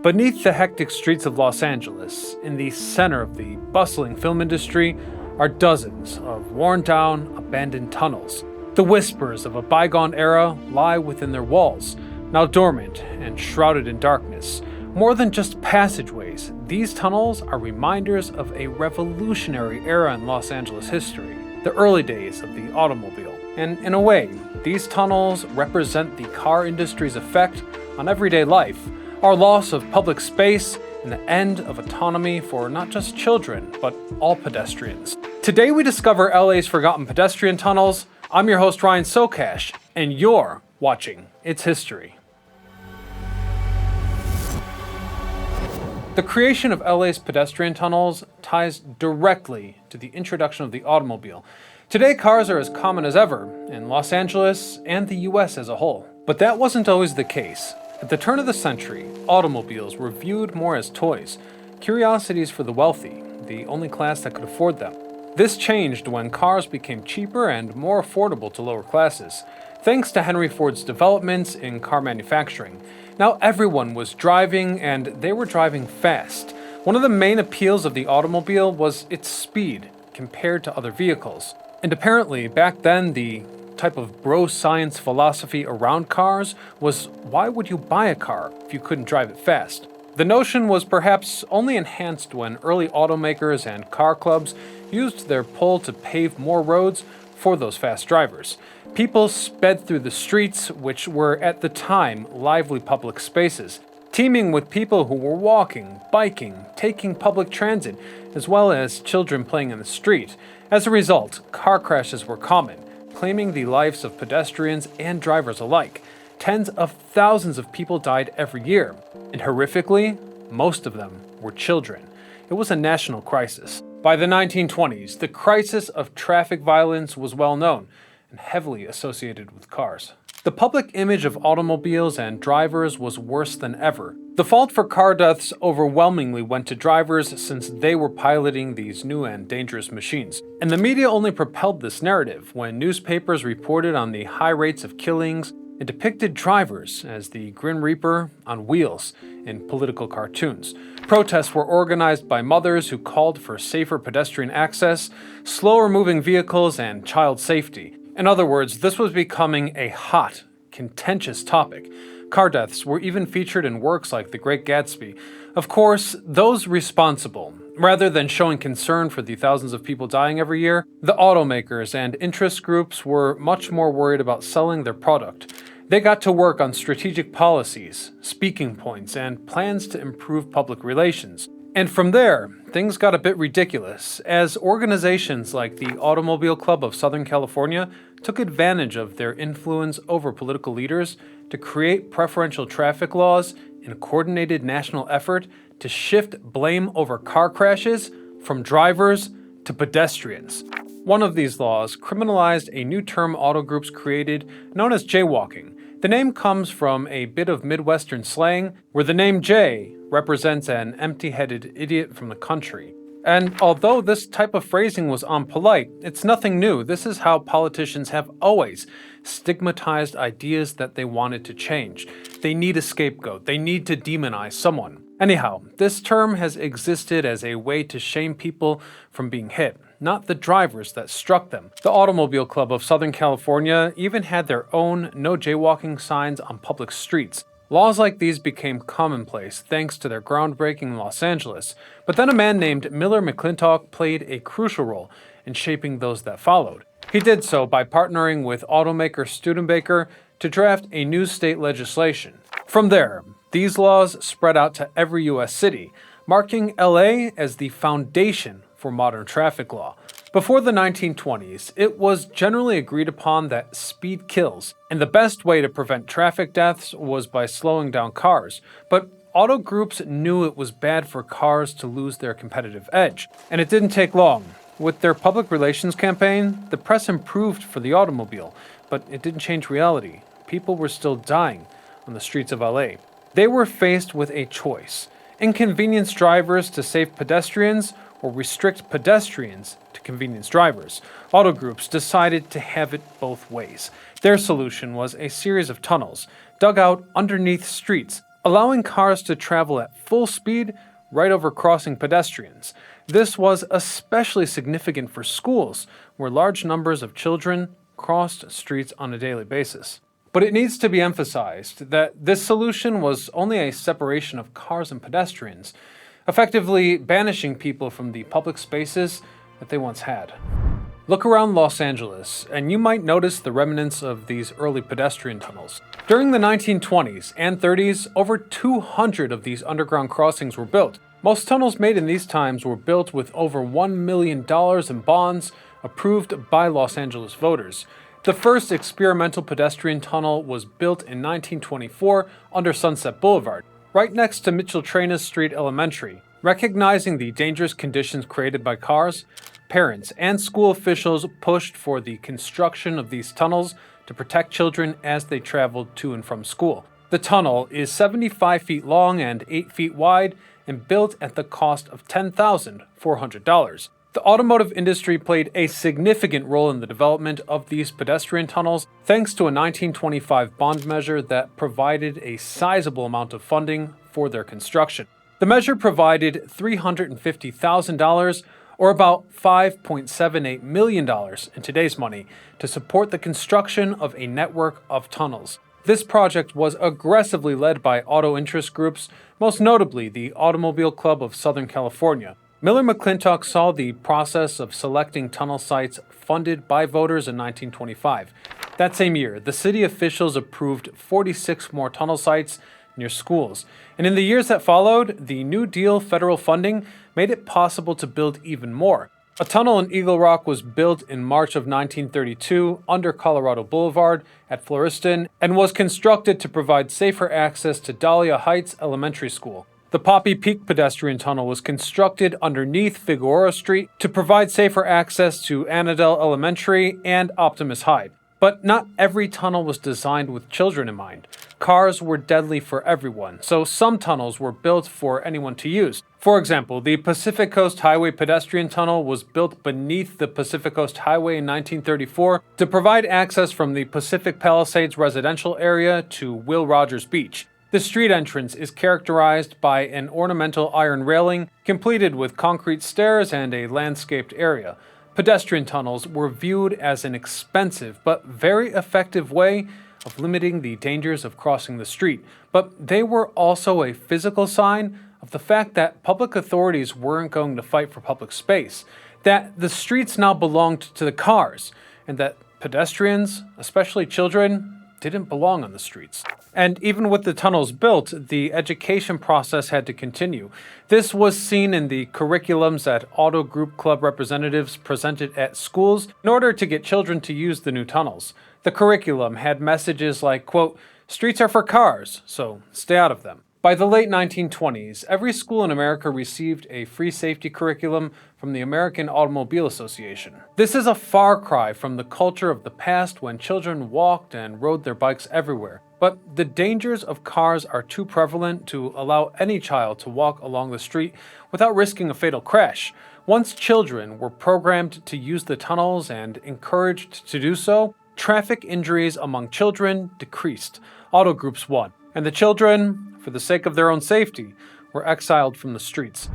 Beneath the hectic streets of Los Angeles, in the center of the bustling film industry, are dozens of worn-down, abandoned tunnels. The whispers of a bygone era lie within their walls, now dormant and shrouded in darkness. More than just passageways, these tunnels are reminders of a revolutionary era in Los Angeles history, the early days of the automobile. And in a way, these tunnels represent the car industry's effect on everyday life, our loss of public space, and the end of autonomy for not just children, but all pedestrians. Today we discover LA's forgotten pedestrian tunnels. I'm your host Ryan Socash, and you're watching It's History. The creation of LA's pedestrian tunnels ties directly to the introduction of the automobile. Today cars are as common as ever in Los Angeles and the US as a whole. But that wasn't always the case. At the turn of the century, automobiles were viewed more as toys, curiosities for the wealthy, the only class that could afford them. This changed when cars became cheaper and more affordable to lower classes, thanks to Henry Ford's developments in car manufacturing. Now everyone was driving, and they were driving fast. One of the main appeals of the automobile was its speed compared to other vehicles. And apparently, back then, the type of bro science philosophy around cars was, why would you buy a car if you couldn't drive it fast? The notion was perhaps only enhanced when early automakers and car clubs used their pull to pave more roads for those fast drivers. People sped through the streets, which were at the time lively public spaces, teeming with people who were walking, biking, taking public transit, as well as children playing in the street. As a result, car crashes were common, claiming the lives of pedestrians and drivers alike. Tens of thousands of people died every year, and horrifically, most of them were children. It was a national crisis. By the 1920s, the crisis of traffic violence was well known and heavily associated with cars. The public image of automobiles and drivers was worse than ever. The fault for car deaths overwhelmingly went to drivers since they were piloting these new and dangerous machines. And the media only propelled this narrative when newspapers reported on the high rates of killings and depicted drivers as the Grim Reaper on wheels in political cartoons. Protests were organized by mothers who called for safer pedestrian access, slower moving vehicles, and child safety. In other words, this was becoming a hot, contentious topic. Car deaths were even featured in works like The Great Gatsby. Of course, those responsible, rather than showing concern for the thousands of people dying every year, the automakers and interest groups were much more worried about selling their product. They got to work on strategic policies, speaking points, and plans to improve public relations. And from there, things got a bit ridiculous, as organizations like the Automobile Club of Southern California took advantage of their influence over political leaders to create preferential traffic laws in a coordinated national effort to shift blame over car crashes from drivers to pedestrians. One of these laws criminalized a new term auto groups created known as jaywalking. The name comes from a bit of Midwestern slang where the name Jay represents an empty-headed idiot from the country. And although this type of phrasing was unpolite, it's nothing new. This is how politicians have always stigmatized ideas that they wanted to change. They need a scapegoat. They need to demonize someone. Anyhow, this term has existed as a way to shame people from being hit, not the drivers that struck them. The Automobile Club of Southern California even had their own no jaywalking signs on public streets. Laws like these became commonplace thanks to their groundbreaking in Los Angeles, but then a man named Miller McClintock played a crucial role in shaping those that followed. He did so by partnering with automaker Studebaker to draft a new state legislation. From there, these laws spread out to every U.S. city, marking LA as the foundation for modern traffic law. Before the 1920s, it was generally agreed upon that speed kills, and the best way to prevent traffic deaths was by slowing down cars. But auto groups knew it was bad for cars to lose their competitive edge, and it didn't take long. With their public relations campaign, the press improved for the automobile, but it didn't change reality. People were still dying on the streets of LA. They were faced with a choice: inconvenience drivers to save pedestrians, or restrict pedestrians to convenience drivers. Auto groups decided to have it both ways. Their solution was a series of tunnels dug out underneath streets, allowing cars to travel at full speed right over crossing pedestrians. This was especially significant for schools, where large numbers of children crossed streets on a daily basis. But it needs to be emphasized that this solution was only a separation of cars and pedestrians, effectively banishing people from the public spaces that they once had. Look around Los Angeles, and you might notice the remnants of these early pedestrian tunnels. During the 1920s and 30s, over 200 of these underground crossings were built. Most tunnels made in these times were built with over $1 million in bonds approved by Los Angeles voters. The first experimental pedestrian tunnel was built in 1924 under Sunset Boulevard, right next to Mitchell-Traina Street Elementary. Recognizing the dangerous conditions created by cars, parents and school officials pushed for the construction of these tunnels to protect children as they traveled to and from school. The tunnel is 75 feet long and 8 feet wide and built at the cost of $10,400. The automotive industry played a significant role in the development of these pedestrian tunnels thanks to a 1925 bond measure that provided a sizable amount of funding for their construction. The measure provided $350,000, or about $5.78 million in today's money, to support the construction of a network of tunnels. This project was aggressively led by auto interest groups, most notably the Automobile Club of Southern California. Miller McClintock saw the process of selecting tunnel sites funded by voters in 1925. That same year, the city officials approved 46 more tunnel sites near schools. And in the years that followed, the New Deal federal funding made it possible to build even more. A tunnel in Eagle Rock was built in March of 1932 under Colorado Boulevard at Floriston and was constructed to provide safer access to Dahlia Heights Elementary School. The Poppy Peak pedestrian tunnel was constructed underneath Figueroa Street to provide safer access to Annadel Elementary and Optimus High. But not every tunnel was designed with children in mind. Cars were deadly for everyone, so some tunnels were built for anyone to use. For example, the Pacific Coast Highway pedestrian tunnel was built beneath the Pacific Coast Highway in 1934 to provide access from the Pacific Palisades residential area to Will Rogers Beach. The street entrance is characterized by an ornamental iron railing completed with concrete stairs and a landscaped area. Pedestrian tunnels were viewed as an expensive but very effective way of limiting the dangers of crossing the street, but they were also a physical sign of the fact that public authorities weren't going to fight for public space, that the streets now belonged to the cars, and that pedestrians, especially children, didn't belong on the streets. And even with the tunnels built, the education process had to continue. This was seen in the curriculums that auto group club representatives presented at schools in order to get children to use the new tunnels. The curriculum had messages like, quote, "Streets are for cars, so stay out of them." By the late 1920s, every school in America received a free safety curriculum from the American Automobile Association. This is a far cry from the culture of the past when children walked and rode their bikes everywhere. But the dangers of cars are too prevalent to allow any child to walk along the street without risking a fatal crash. Once children were programmed to use the tunnels and encouraged to do so, traffic injuries among children decreased. Auto groups won, and the children, for the sake of their own safety, were exiled from the streets.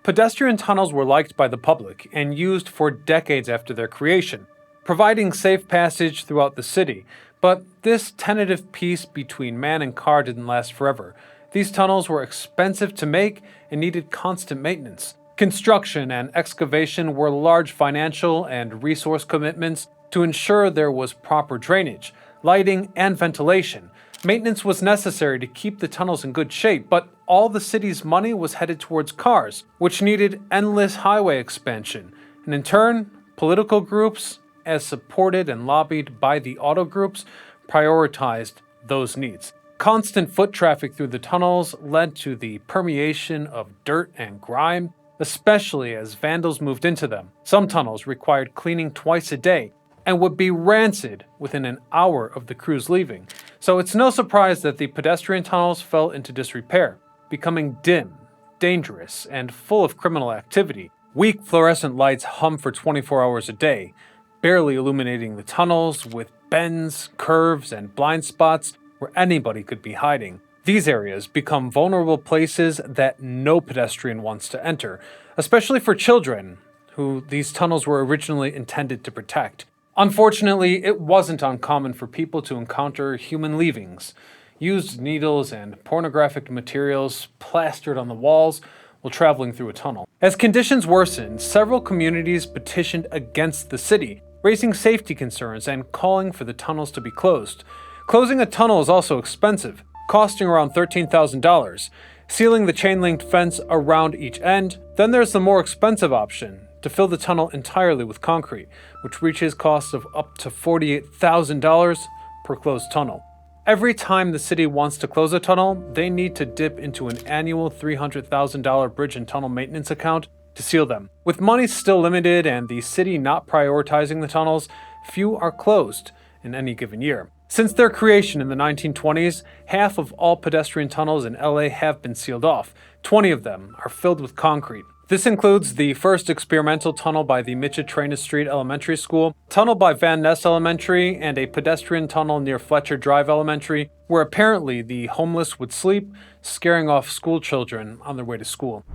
Pedestrian tunnels were liked by the public and used for decades after their creation, providing safe passage throughout the city. But this tentative peace between man and car didn't last forever. These tunnels were expensive to make and needed constant maintenance. Construction and excavation were large financial and resource commitments to ensure there was proper drainage, lighting, and ventilation. Maintenance was necessary to keep the tunnels in good shape, but all the city's money was headed towards cars, which needed endless highway expansion. And in turn, political groups, as supported and lobbied by the auto groups, prioritized those needs. Constant foot traffic through the tunnels led to the permeation of dirt and grime, especially as vandals moved into them. Some tunnels required cleaning twice a day and would be rancid within an hour of the crews leaving. So it's no surprise that the pedestrian tunnels fell into disrepair, becoming dim, dangerous, and full of criminal activity. Weak fluorescent lights hum for 24 hours a day, barely illuminating the tunnels with bends, curves, and blind spots where anybody could be hiding. These areas become vulnerable places that no pedestrian wants to enter, especially for children, who these tunnels were originally intended to protect. Unfortunately, it wasn't uncommon for people to encounter human leavings, used needles and pornographic materials plastered on the walls while traveling through a tunnel. As conditions worsened, several communities petitioned against the city, raising safety concerns and calling for the tunnels to be closed. Closing a tunnel is also expensive, costing around $13,000, sealing the chain-linked fence around each end. Then there's the more expensive option, to fill the tunnel entirely with concrete, which reaches costs of up to $48,000 per closed tunnel. Every time the city wants to close a tunnel, they need to dip into an annual $300,000 bridge and tunnel maintenance account to seal them. With money still limited and the city not prioritizing the tunnels, few are closed in any given year. Since their creation in the 1920s, half of all pedestrian tunnels in LA have been sealed off. 20 of them are filled with concrete. This includes the first experimental tunnel by the Michitrina Street Elementary School, tunnel by Van Ness Elementary, and a pedestrian tunnel near Fletcher Drive Elementary, where apparently the homeless would sleep, scaring off school children on their way to school.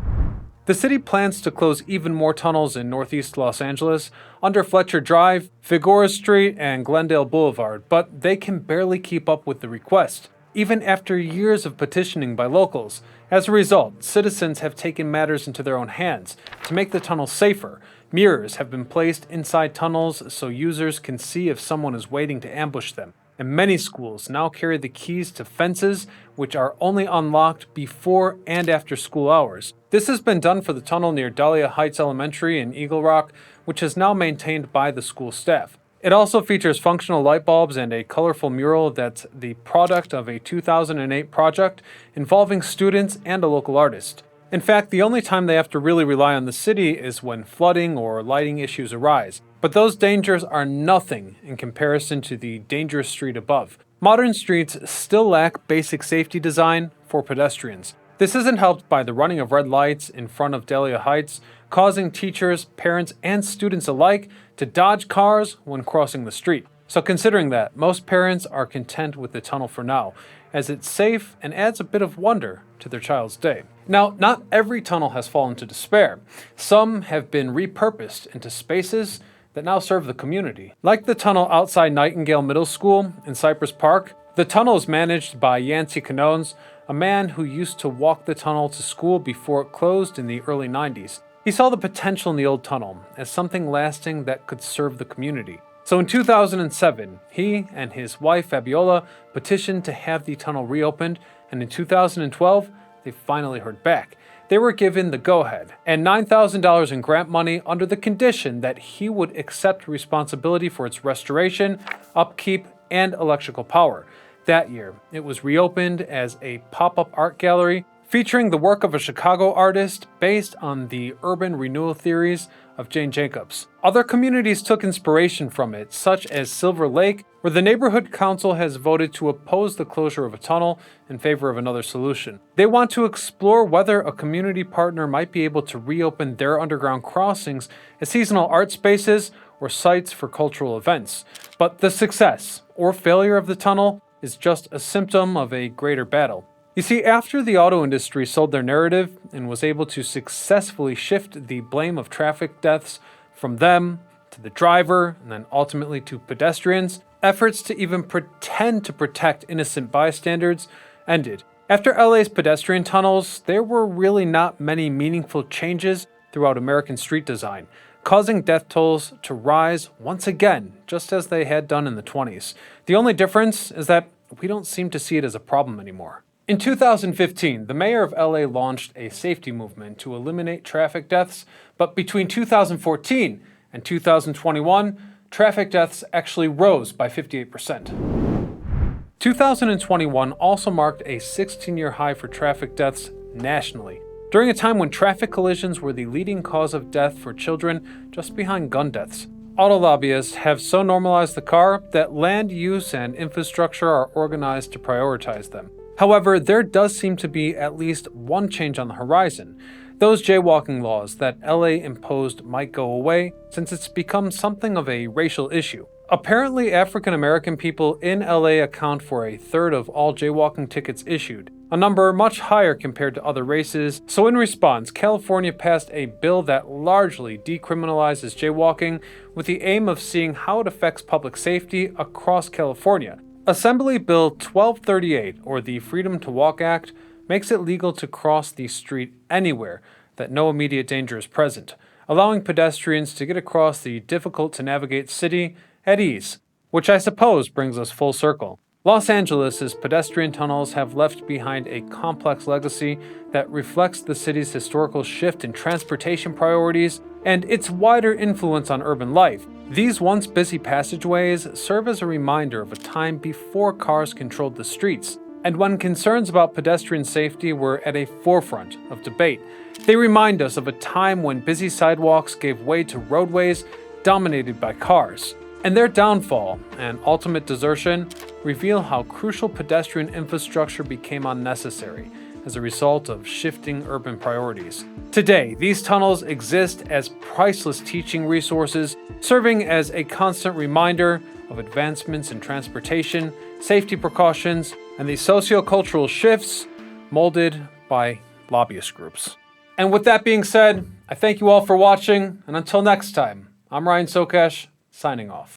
The city plans to close even more tunnels in northeast Los Angeles, under Fletcher Drive, Figueroa Street, and Glendale Boulevard, but they can barely keep up with the request, even after years of petitioning by locals. As a result, citizens have taken matters into their own hands to make the tunnels safer. Mirrors have been placed inside tunnels so users can see if someone is waiting to ambush them. And many schools now carry the keys to fences, which are only unlocked before and after school hours. This has been done for the tunnel near Dahlia Heights Elementary in Eagle Rock, which is now maintained by the school staff. It also features functional light bulbs and a colorful mural that's the product of a 2008 project involving students and a local artist. In fact, the only time they have to really rely on the city is when flooding or lighting issues arise. But those dangers are nothing in comparison to the dangerous street above. Modern streets still lack basic safety design for pedestrians. This isn't helped by the running of red lights in front of Dahlia Heights, causing teachers, parents, and students alike to dodge cars when crossing the street. So considering that, most parents are content with the tunnel for now, as it's safe and adds a bit of wonder to their child's day. Now, not every tunnel has fallen to despair. Some have been repurposed into spaces that now serve the community. Like the tunnel outside Nightingale Middle School in Cypress Park, the tunnel is managed by Yancey Canones, a man who used to walk the tunnel to school before it closed in the early 90s. He saw the potential in the old tunnel as something lasting that could serve the community. So in 2007, he and his wife Fabiola petitioned to have the tunnel reopened, and in 2012, they finally heard back. They were given the go-ahead and $9,000 in grant money under the condition that he would accept responsibility for its restoration, upkeep, and electrical power. That year, it was reopened as a pop-up art gallery featuring the work of a Chicago artist based on the urban renewal theories of Jane Jacobs. Other communities took inspiration from it, such as Silver Lake, where the neighborhood council has voted to oppose the closure of a tunnel in favor of another solution. They want to explore whether a community partner might be able to reopen their underground crossings as seasonal art spaces or sites for cultural events. But the success or failure of the tunnel is just a symptom of a greater battle. You see, after the auto industry sold their narrative and was able to successfully shift the blame of traffic deaths from them to the driver and then ultimately to pedestrians, efforts to even pretend to protect innocent bystanders ended. After LA's pedestrian tunnels, there were really not many meaningful changes throughout American street design, causing death tolls to rise once again, just as they had done in the 20s. The only difference is that we don't seem to see it as a problem anymore. In 2015, the mayor of LA launched a safety movement to eliminate traffic deaths, but between 2014 and 2021, traffic deaths actually rose by 58%. 2021 also marked a 16-year high for traffic deaths nationally, during a time when traffic collisions were the leading cause of death for children, just behind gun deaths. Auto lobbyists have so normalized the car that land use and infrastructure are organized to prioritize them. However, there does seem to be at least one change on the horizon. Those jaywalking laws that LA imposed might go away, since it's become something of a racial issue. Apparently, African American people in LA account for a third of all jaywalking tickets issued, a number much higher compared to other races. So in response, California passed a bill that largely decriminalizes jaywalking with the aim of seeing how it affects public safety across California. Assembly Bill 1238, or the Freedom to Walk Act, makes it legal to cross the street anywhere that no immediate danger is present, allowing pedestrians to get across the difficult-to-navigate city at ease, which I suppose brings us full circle. Los Angeles' pedestrian tunnels have left behind a complex legacy that reflects the city's historical shift in transportation priorities and its wider influence on urban life. These once busy passageways serve as a reminder of a time before cars controlled the streets, and when concerns about pedestrian safety were at a forefront of debate. They remind us of a time when busy sidewalks gave way to roadways dominated by cars. And their downfall and ultimate desertion reveal how crucial pedestrian infrastructure became unnecessary as a result of shifting urban priorities. Today, these tunnels exist as priceless teaching resources, serving as a constant reminder of advancements in transportation, safety precautions, and the sociocultural shifts molded by lobbyist groups. And with that being said, I thank you all for watching, and until next time, I'm Ryan Sokesh, signing off.